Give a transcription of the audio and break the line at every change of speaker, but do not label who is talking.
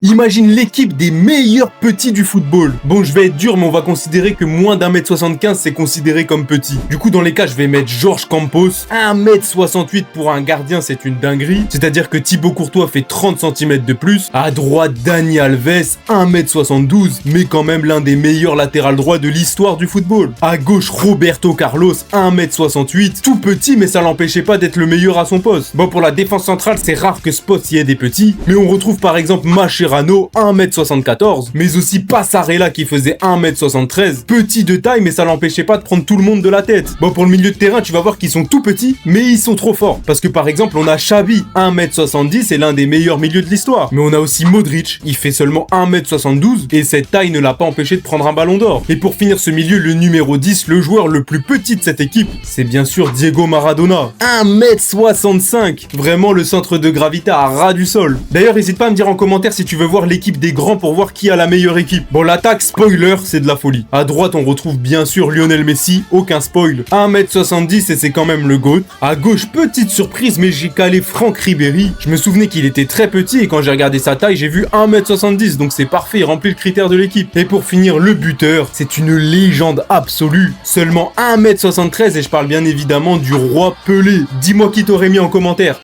Imagine l'équipe des meilleurs petits du football. Bon, je vais être dur, mais on va considérer que moins d'1m75, c'est considéré comme petit. Du coup, dans les cas, je vais mettre Georges Campos. 1m68 pour un gardien, c'est une dinguerie. C'est-à-dire que Thibaut Courtois fait 30 cm de plus. À droite, Dani Alves, 1m72, mais quand même l'un des meilleurs latérales droits de l'histoire du football. À gauche, Roberto Carlos, 1m68. Tout petit, mais ça l'empêchait pas d'être le meilleur à son poste. Bon, pour la défense centrale, c'est rare que ce poste y ait des petits. Mais on retrouve par exemple Mascherano, 1m74, mais aussi Passarella qui faisait 1m73. Petit de taille, mais ça l'empêchait pas de prendre tout le monde de la tête. Bon, pour le milieu de terrain, tu vas voir qu'ils sont tout petits, mais ils sont trop forts. Parce que par exemple, on a Xavi, 1m70, et l'un des meilleurs milieux de l'histoire. Mais on a aussi Modric, il fait seulement 1m72, et cette taille ne l'a pas empêché de prendre un ballon d'or. Et pour finir ce milieu, le numéro 10, le joueur le plus petit de cette équipe, c'est bien sûr Diego Maradona. 1m65, vraiment le centre de gravité à ras du sol. D'ailleurs, n'hésite pas à me dire en commentaire si tu veux voir l'équipe des grands pour voir qui a la meilleure équipe. Bon, l'attaque, spoiler, c'est de la folie. À droite, on retrouve bien sûr Lionel Messi, aucun spoil. 1m70 et c'est quand même le GOAT. À gauche, petite surprise, mais j'ai calé Franck Ribéry. Je me souvenais qu'il était très petit et quand j'ai regardé sa taille, j'ai vu 1m70, donc c'est parfait, il remplit le critère de l'équipe. Et pour finir, le buteur, c'est une légende absolue. Seulement 1m73 et je parle bien évidemment du roi Pelé. Dis-moi qui t'aurait mis en commentaire.